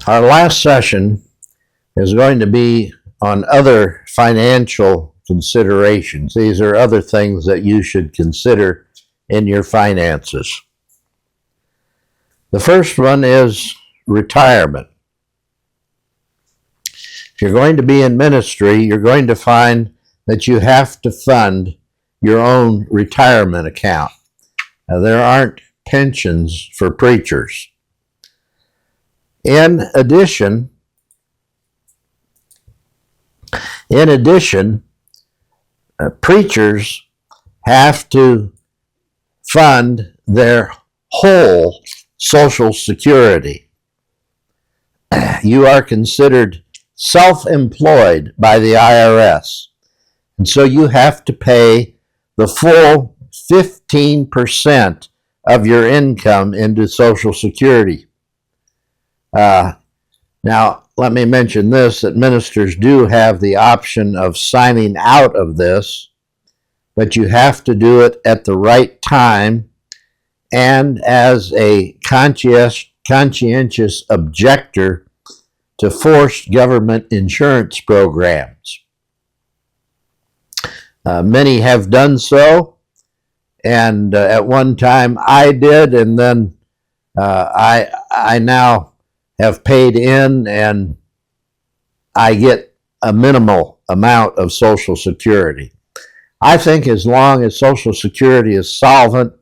Our last session is going to be on other financial considerations. These are other things that you should consider in your finances. The first one is retirement. If you're going to be in ministry, you're going to find that you have to fund your own retirement account. There aren't pensions for preachers. In addition, preachers have to fund their whole Social Security. You are considered self-employed by the IRS, and so you have to pay the full 15% of your income into Social Security. Now, let me mention this, that ministers do have the option of signing out of this, but you have to do it at the right time and as a conscientious objector to forced government insurance programs. Many have done so, and at one time I did, and then I now have paid in, and I get a minimal amount of Social Security. I think as long as Social Security is solvent,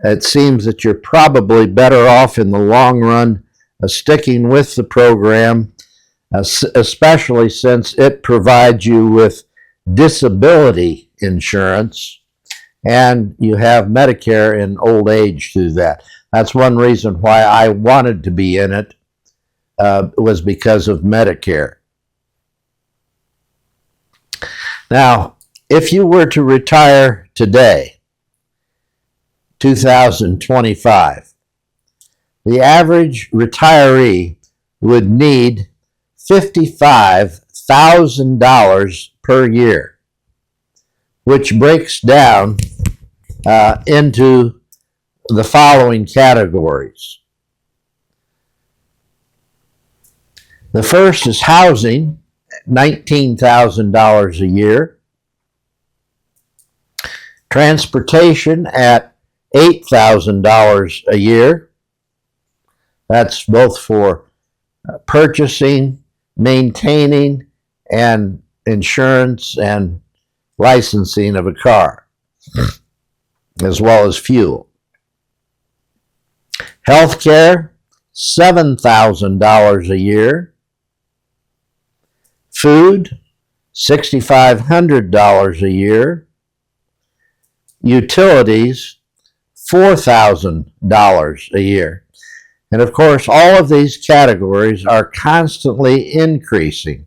it seems that you're probably better off in the long run sticking with the program, especially since it provides you with disability insurance, and you have Medicare in old age through that. That's one reason why I wanted to be in it. Was because of Medicare. Now, if you were to retire today, 2025, the average retiree would need $55,000 per year, which breaks down into the following categories. The first is housing, $19,000 a year. Transportation at $8,000 a year. That's both for purchasing, maintaining, and insurance and licensing of a car, as well as fuel. Healthcare, $7,000 a year. Food, $6,500 a year. Utilities, $4,000 a year. And of course, all of these categories are constantly increasing.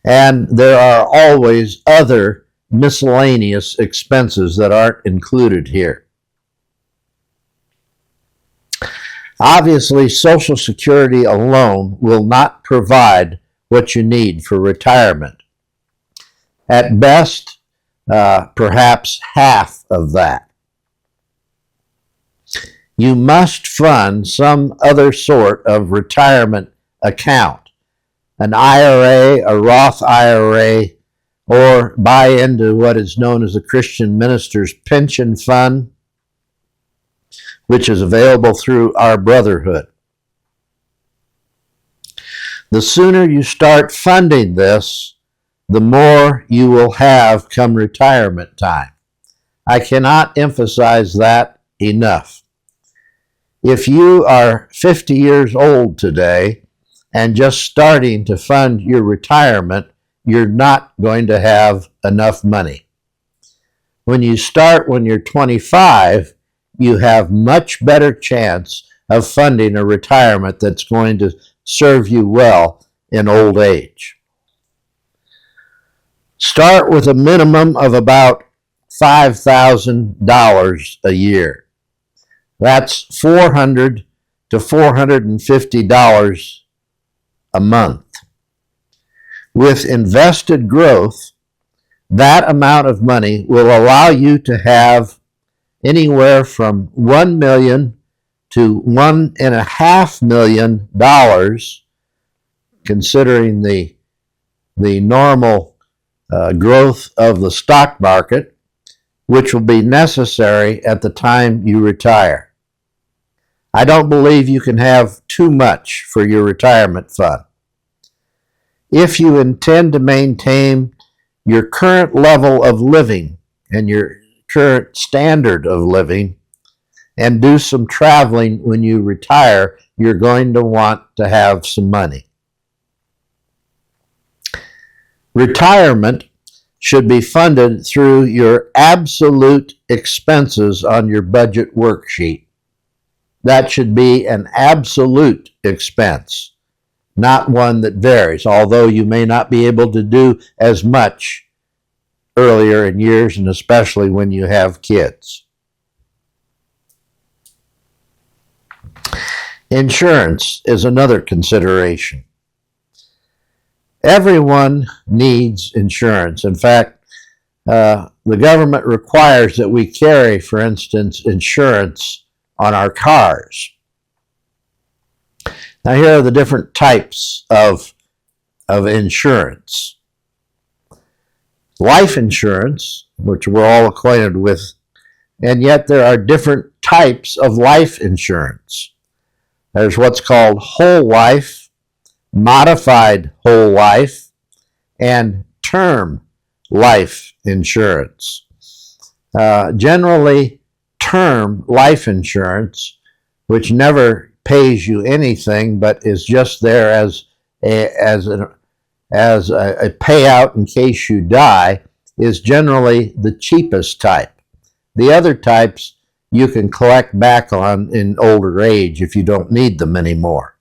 And there are always other miscellaneous expenses that aren't included here. Obviously, Social Security alone will not provide what you need for retirement. At best, perhaps half of that. You must fund some other sort of retirement account, an IRA, a Roth IRA, or buy into what is known as a Christian minister's pension fund, which is available through our brotherhood. The sooner you start funding this, the more you will have come retirement time. I cannot emphasize that enough. If you are 50 years old today and just starting to fund your retirement, you're not going to have enough money. When you start when you're 25, you have much better chance of funding a retirement that's going to serve you well in old age. Start with a minimum of about $5,000 a year. That's $400 to $450 a month. With invested growth, that amount of money will allow you to have anywhere from $1 million to $1.5 million, considering the normal growth of the stock market, which will be necessary at the time you retire. I don't believe you can have too much for your retirement fund. If you intend to maintain your current level of living and your current standard of living and do some traveling when you retire, you're going to want to have some money. Retirement should be funded through your absolute expenses on your budget worksheet. That should be an absolute expense, not one that varies, although you may not be able to do as much earlier in years, and especially when you have kids. Insurance is another consideration. Everyone needs insurance. In fact, the government requires that we carry, for instance, insurance on our cars. Now, here are the different types of insurance. Life insurance, which we're all acquainted with, and yet there are different types of life insurance. There's what's called whole life, modified whole life, and term life insurance. Generally, term life insurance, which never pays you anything but is just there as a payout in case you die, is generally the cheapest type. The other types you can collect back on in older age if you don't need them anymore.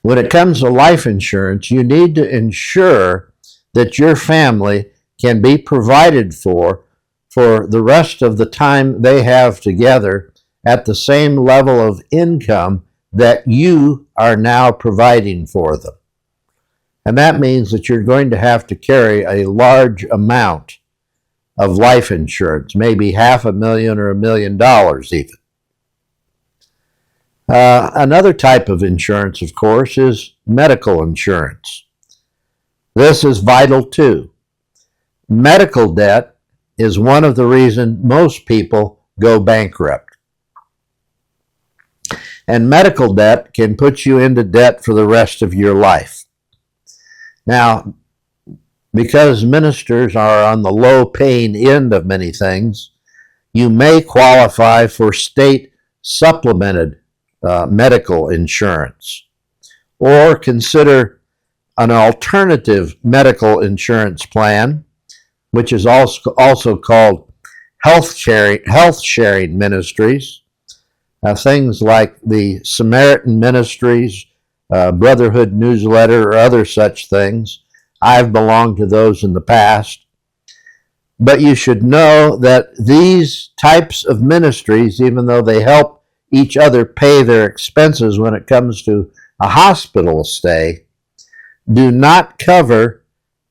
When it comes to life insurance, you need to ensure that your family can be provided for the rest of the time they have together at the same level of income that you are now providing for them. And that means that you're going to have to carry a large amount of life insurance, maybe $500,000 or $1 million even. Another type of insurance, of course, is medical insurance. This is vital too. Medical debt is one of the reasons most people go bankrupt. And medical debt can put you into debt for the rest of your life. Now, because ministers are on the low-paying end of many things, you may qualify for state supplemented medical insurance, or consider an alternative medical insurance plan, which is also called health sharing ministries. Things like the Samaritan Ministries, Brotherhood Newsletter, or other such things. I've belonged to those in the past. But you should know that these types of ministries, even though they help each other pay their expenses when it comes to a hospital stay, do not cover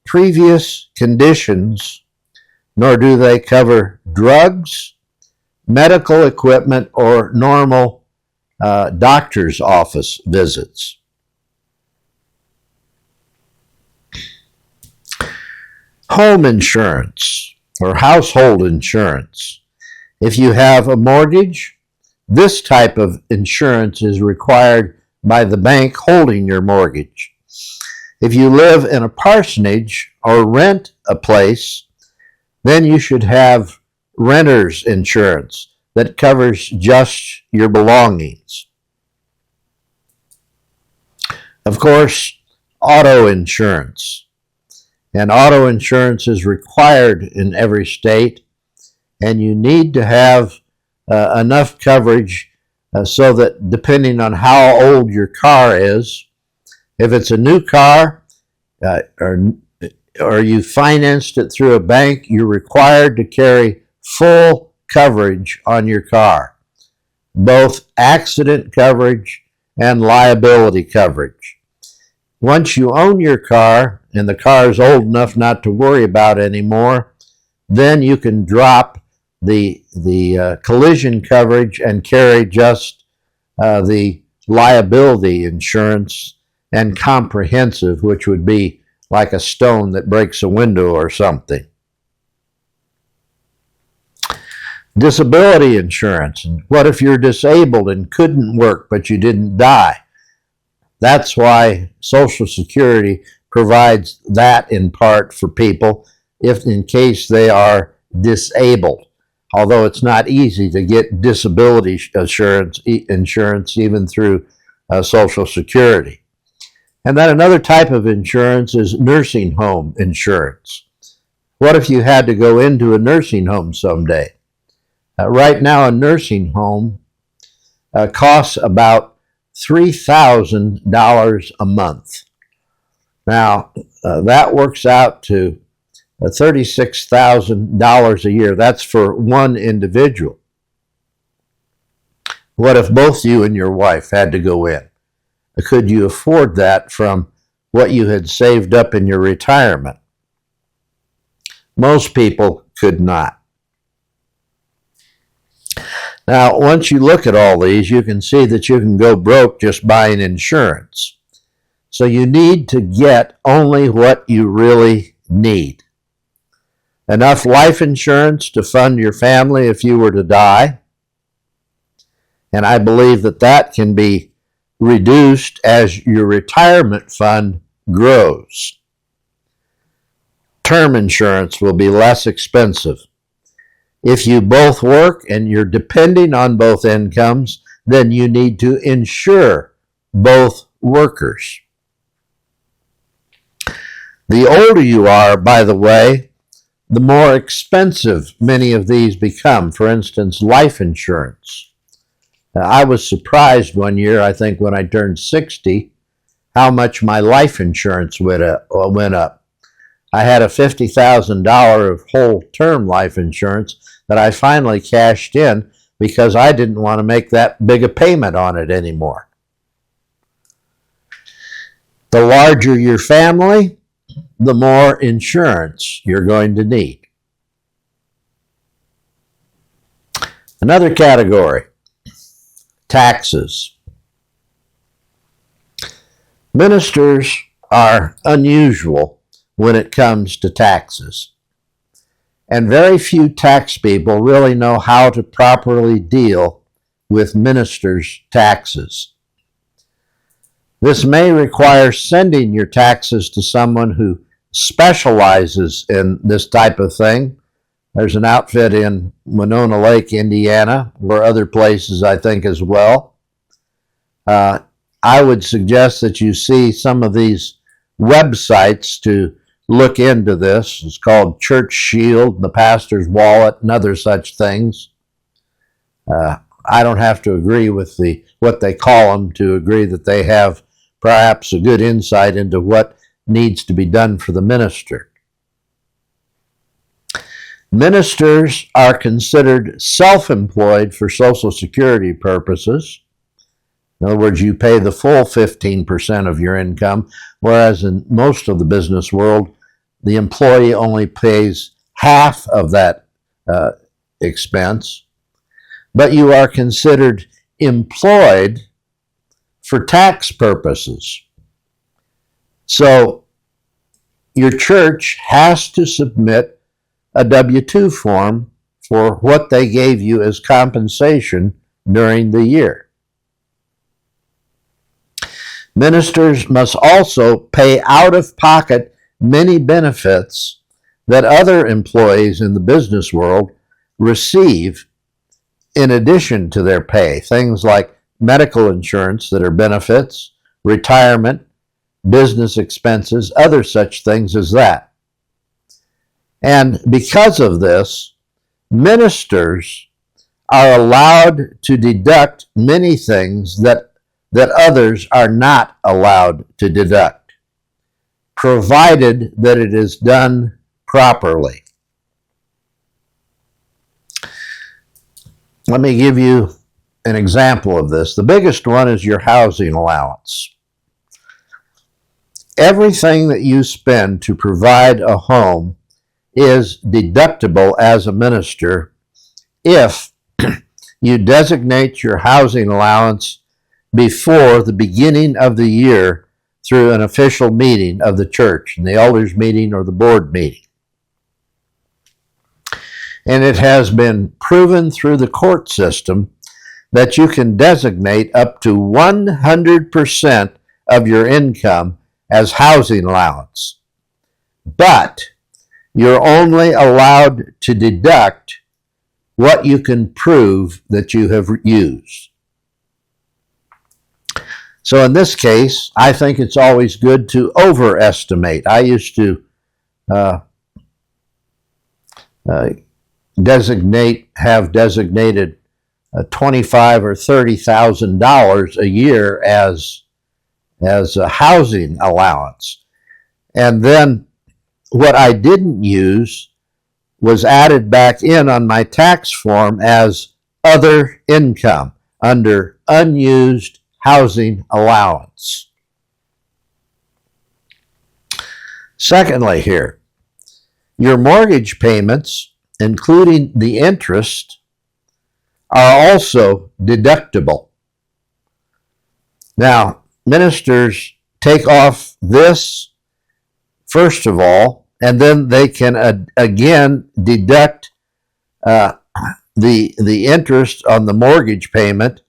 previous conditions, nor do they cover drugs, medical equipment, or normal doctor's office visits. Home insurance or household insurance. If you have a mortgage, this type of insurance is required by the bank holding your mortgage. If you live in a parsonage or rent a place, then you should have renter's insurance that covers just your belongings. Of course, auto insurance. And auto insurance is required in every state, and you need to have enough coverage so that depending on how old your car is, if it's a new car or you financed it through a bank, you're required to carry full coverage on your car, both accident coverage and liability coverage. Once you own your car and the car is old enough not to worry about anymore, then you can drop the collision coverage and carry just the liability insurance and comprehensive, which would be like a stone that breaks a window or something. Disability insurance. And what if you're disabled and couldn't work but you didn't die? That's why Social Security provides that in part for people if in case they are disabled. Although it's not easy to get disability insurance even through Social Security. And then another type of insurance is nursing home insurance. What if you had to go into a nursing home someday? Right now, a nursing home costs about $3,000 a month. Now, that works out to $36,000 a year. That's for one individual. What if both you and your wife had to go in? Could you afford that from what you had saved up in your retirement? Most people could not. Now, once you look at all these, you can see that you can go broke just buying insurance. So you need to get only what you really need. Enough life insurance to fund your family if you were to die. And I believe that that can be reduced as your retirement fund grows. Term insurance will be less expensive. If you both work and you're depending on both incomes, then you need to insure both workers. The older you are, by the way, the more expensive many of these become. For instance, life insurance. I was surprised one year, I think when I turned 60, how much my life insurance went up. I had a $50,000 of whole term life insurance that I finally cashed in because I didn't want to make that big a payment on it anymore. The larger your family, the more insurance you're going to need. Another category, taxes. Ministers are unusual when it comes to taxes. And very few tax people really know how to properly deal with ministers' taxes. This may require sending your taxes to someone who specializes in this type of thing. There's an outfit in Winona Lake, Indiana, or other places, I think, as well. I would suggest that you see some of these websites to look into this. It's called Church Shield, the Pastor's Wallet, and other such things. I don't have to agree with what they call them to agree that they have perhaps a good insight into what needs to be done for the minister. Ministers are considered self-employed for Social Security purposes. In other words, you pay the full 15% of your income, whereas in most of the business world, the employee only pays half of that expense. But you are considered employed for tax purposes. So your church has to submit a W-2 form for what they gave you as compensation during the year. Ministers must also pay out of pocket many benefits that other employees in the business world receive in addition to their pay. Things like medical insurance that are benefits, retirement, business expenses, other such things as that. And because of this, ministers are allowed to deduct many things that others are not allowed to deduct, provided that it is done properly. Let me give you an example of this. The biggest one is your housing allowance. Everything that you spend to provide a home is deductible as a minister if you designate your housing allowance before the beginning of the year through an official meeting of the church, the elders meeting or the board meeting. And it has been proven through the court system that you can designate up to 100% of your income as housing allowance. But you're only allowed to deduct what you can prove that you have used. So in this case, I think it's always good to overestimate. I used to have designated $25,000 or $30,000 a year as a housing allowance. And then what I didn't use was added back in on my tax form as other income under unused housing allowance. Secondly here, your mortgage payments, including the interest, are also deductible. Now, ministers take off this first of all, and then they can again deduct the interest on the mortgage payment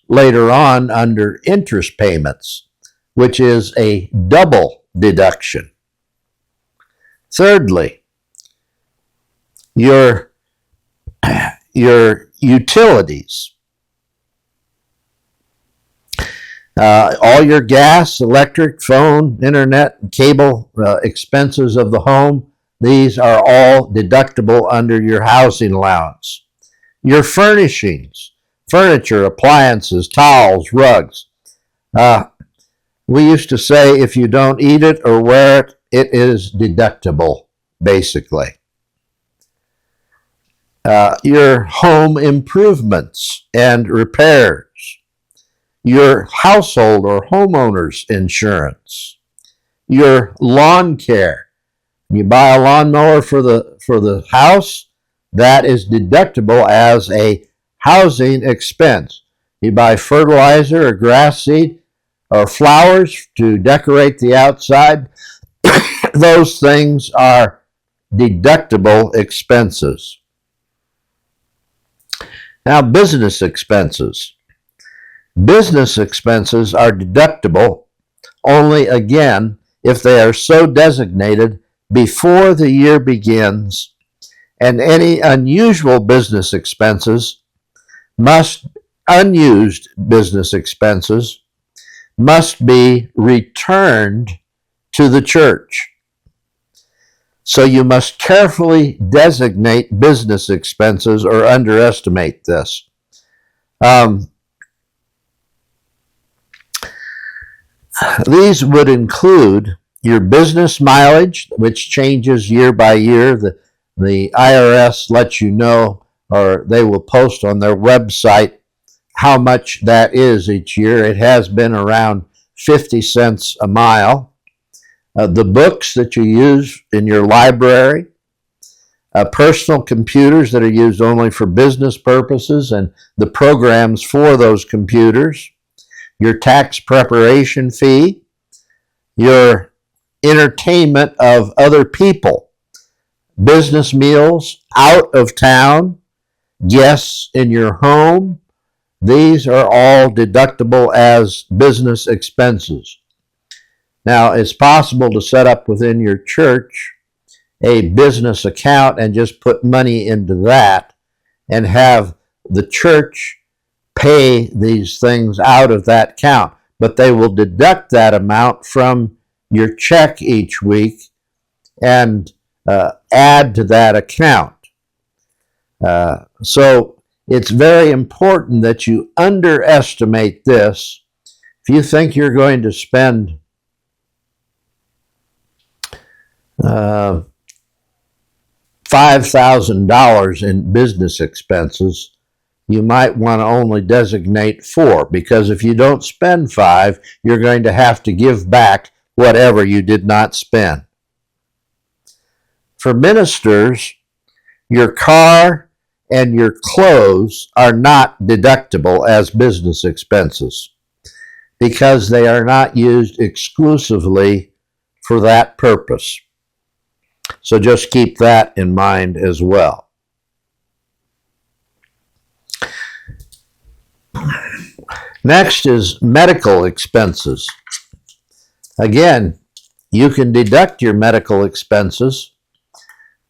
later on under interest payments, which is a double deduction. Thirdly, your utilities. All your gas, electric, phone, internet, cable expenses of the home, these are all deductible under your housing allowance. Your furnishings, furniture, appliances, towels, rugs. We used to say if you don't eat it or wear it, it is deductible, basically. Your home improvements and repairs. Your household or homeowner's insurance, your lawn care. You buy a lawnmower for the house, that is deductible as a housing expense. You buy fertilizer or grass seed or flowers to decorate the outside, those things are deductible expenses. Now, business expenses. Business expenses are deductible only, again, if they are so designated before the year begins, and any unused business expenses must be returned to the church. So you must carefully designate business expenses or underestimate this. These would include your business mileage, which changes year by year. The IRS lets you know, or they will post on their website how much that is each year. It has been around 50 cents a mile. The books that you use in your library, personal computers that are used only for business purposes and the programs for those computers, your tax preparation fee, your entertainment of other people, business meals out of town, guests in your home. These are all deductible as business expenses. Now, it's possible to set up within your church a business account and just put money into that and have the church pay these things out of that account, but they will deduct that amount from your check each week and add to that account. So it's very important that you underestimate this. If you think you're going to spend $5,000 in business expenses, you might want to only designate $4, because if you don't spend $5, you're going to have to give back whatever you did not spend. For ministers, your car and your clothes are not deductible as business expenses because they are not used exclusively for that purpose. So just keep that in mind as well. Next is medical expenses. Again, you can deduct your medical expenses,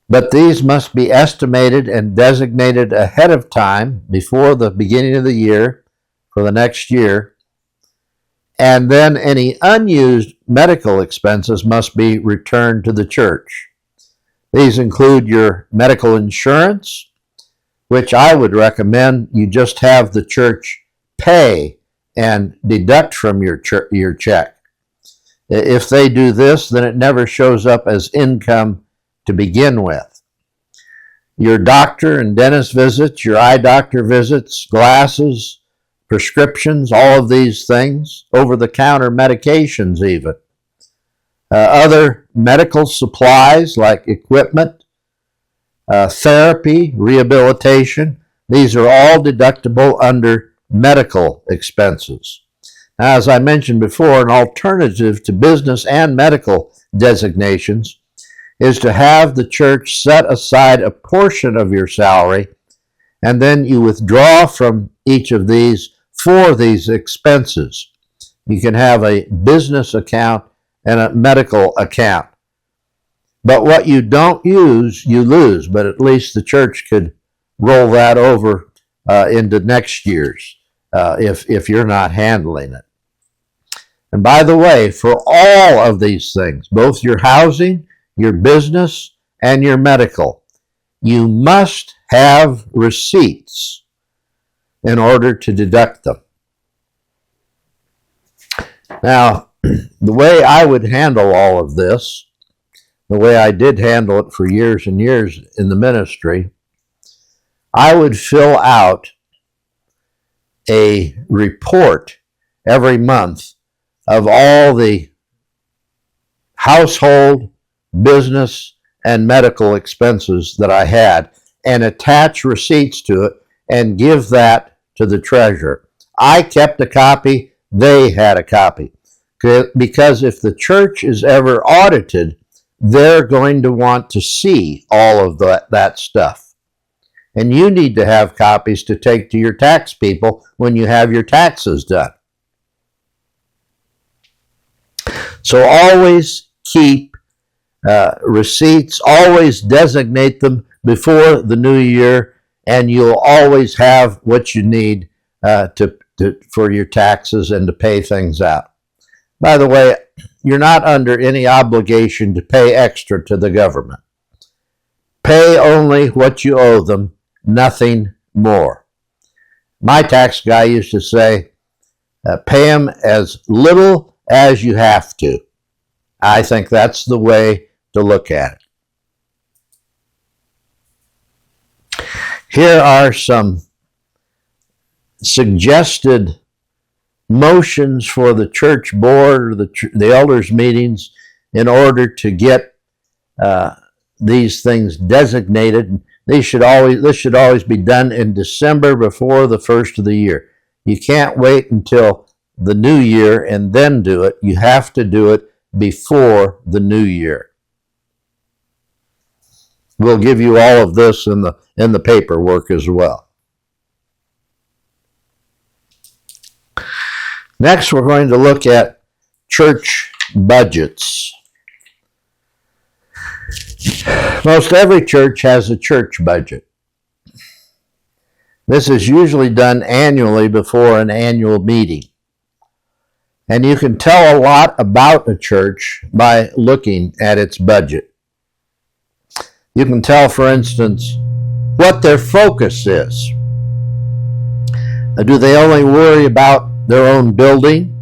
but these must be estimated and designated ahead of time before the beginning of the year for the next year. And then any unused medical expenses must be returned to the church. These include your medical insurance, which I would recommend you just have the church pay and deduct from your check. If they do this, then it never shows up as income to begin with. Your doctor and dentist visits, your eye doctor visits, glasses, prescriptions, all of these things, over-the-counter medications even. Other medical supplies like equipment, therapy, rehabilitation, these are all deductible under medical expenses. Now, as I mentioned before, an alternative to business and medical designations is to have the church set aside a portion of your salary, and then you withdraw from each of these for these expenses. You can have a business account and a medical account. But what you don't use, you lose, but at least the church could roll that over into next year's if you're not handling it. And by the way, for all of these things, both your housing, your business, and your medical, you must have receipts in order to deduct them. Now, the way I would handle all of this, the way I did handle it for years and years in the ministry, I would fill out a report every month of all the household, business, and medical expenses that I had and attach receipts to it and give that to the treasurer. I kept a copy, they had a copy. Because if the church is ever audited, they're going to want to see all of that stuff. And you need to have copies to take to your tax people when you have your taxes done. So always keep receipts, always designate them before the new year, and you'll always have what you need for your taxes and to pay things out. By the way, you're not under any obligation to pay extra to the government. Pay only what you owe them, nothing more. My tax guy used to say, pay them as little as you have to. I think that's the way to look at it. Here are some suggested motions for the church board or the elders' meetings in order to get these things designated. This should always be done in December before the first of the year. You can't wait until the new year and then do it. You have to do it before the new year. We'll give you all of this in the paperwork as well. Next, we're going to look at church budgets. Most every church has a church budget. This is usually done annually before an annual meeting. And you can tell a lot about a church by looking at its budget. You can tell, for instance, what their focus is. Do they only worry about their own building?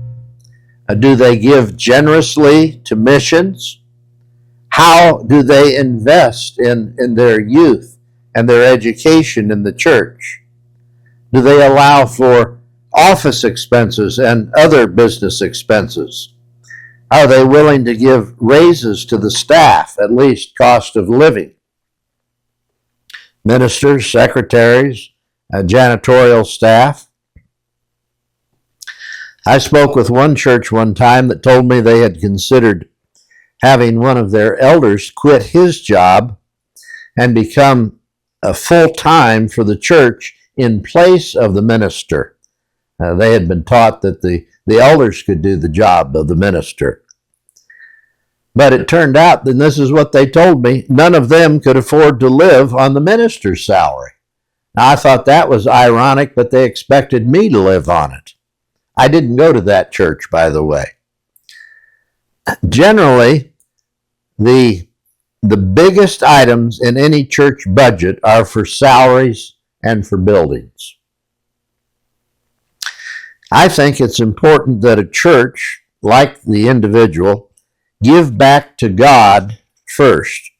Do they give generously to missions? How do they invest in their youth and their education in the church? Do they allow for office expenses and other business expenses? Are they willing to give raises to the staff, at least cost of living? ministers, secretaries, janitorial staff. I spoke with one church one time that told me they had considered having one of their elders quit his job and become a full-time for the church in place of the minister. They had been taught that the elders could do the job of the minister. But it turned out, and this is what they told me, none of them could afford to live on the minister's salary. Now, I thought that was ironic, but they expected me to live on it. I didn't go to that church, by the way. Generally, the biggest items in any church budget are for salaries and for buildings. I think it's important that a church, like the individual, give back to God first.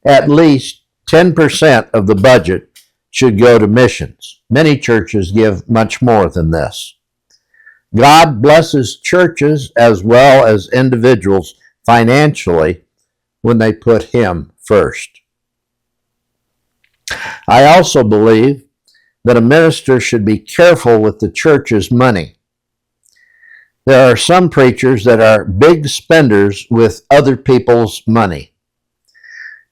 At least 10% of the budget should go to missions. Many churches give much more than this. God blesses churches as well as individuals financially when they put Him first. I also believe that a minister should be careful with the church's money. There are some preachers that are big spenders with other people's money.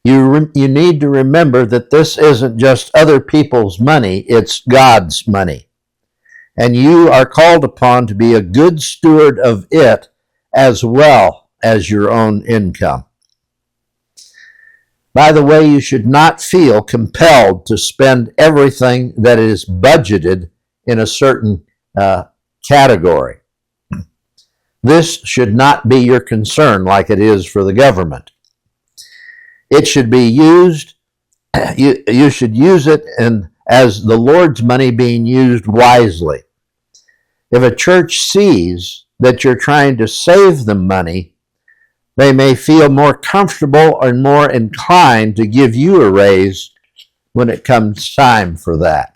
You need to remember that this isn't just other people's money, it's God's money. And you are called upon to be a good steward of it as well as your own income. By the way, you should not feel compelled to spend everything that is budgeted in a certain category. This should not be your concern like it is for the government. It should be used, you should use it as the Lord's money being used wisely. If a church sees that you're trying to save them money, they may feel more comfortable and more inclined to give you a raise when it comes time for that.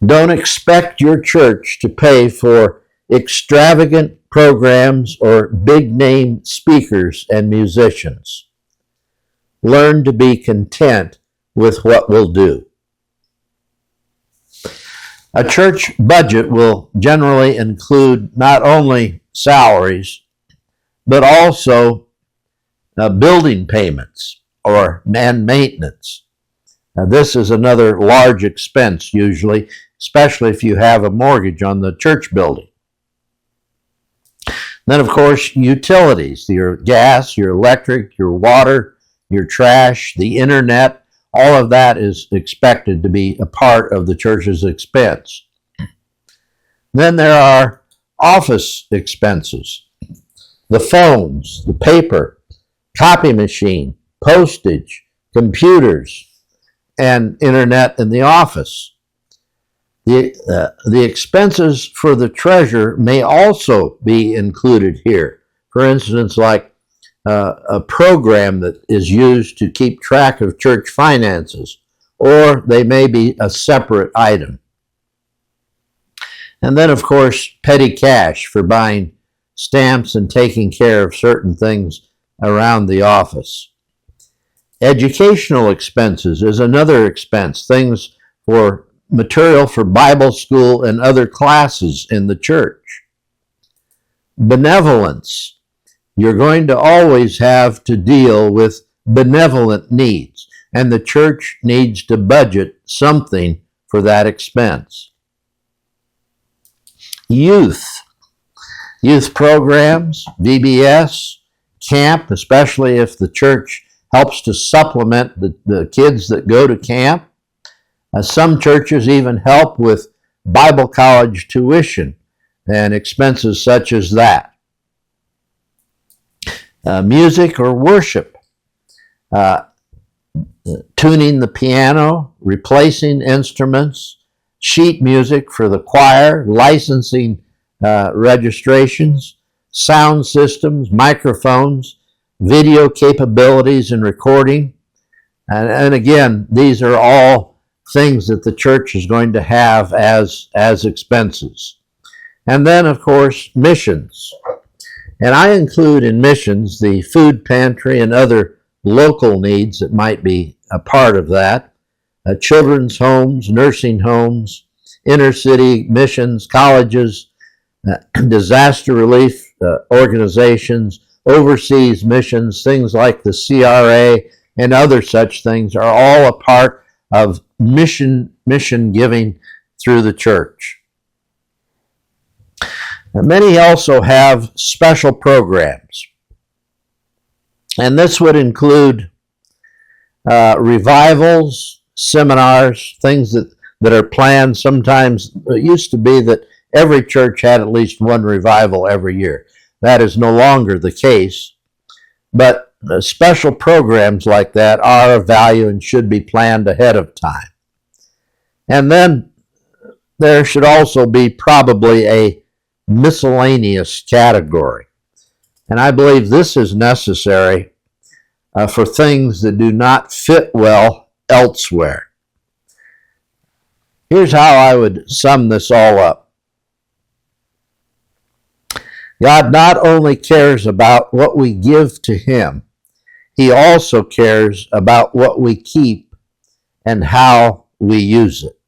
Don't expect your church to pay for extravagant programs or big-name speakers and musicians. Learn to be content with what will do. A church budget will generally include not only salaries, but also building payments and maintenance. Now, this is another large expense usually, especially if you have a mortgage on the church building. Then, of course, utilities, your gas, your electric, your water, your trash, the internet, all of that is expected to be a part of the church's expense. Then there are office expenses, the phones, the paper, copy machine, postage, computers, and internet in the office. The expenses for the treasurer may also be included here. For instance, like a program that is used to keep track of church finances, or they may be a separate item. And then, of course, petty cash for buying stamps and taking care of certain things around the office. Educational expenses is another expense, things for material for Bible school and other classes in the church. Benevolence. You're going to always have to deal with benevolent needs, and the church needs to budget something for that expense. Youth programs, VBS, camp, especially if the church helps to supplement the kids that go to camp. Some churches even help with Bible college tuition and expenses such as that. Music or worship, tuning the piano, replacing instruments, sheet music for the choir, licensing registrations, sound systems, microphones, video capabilities and recording. And again, these are all things that the church is going to have as expenses. And then, of course, missions. And I include in missions the food pantry and other local needs that might be a part of that. Children's homes, nursing homes, inner city missions, colleges, disaster relief organizations, overseas missions, things like the CRA and other such things are all a part of mission giving through the church. And many also have special programs, and this would include revivals, seminars, things that are planned. Sometimes it used to be that every church had at least one revival every year. That is no longer the case, but special programs like that are of value and should be planned ahead of time. And then there should also be probably a miscellaneous category. And I believe this is necessary for things that do not fit well elsewhere. Here's how I would sum this all up. God not only cares about what we give to Him, He also cares about what we keep and how we use it.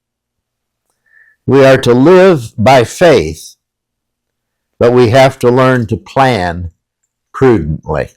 We are to live by faith, but we have to learn to plan prudently.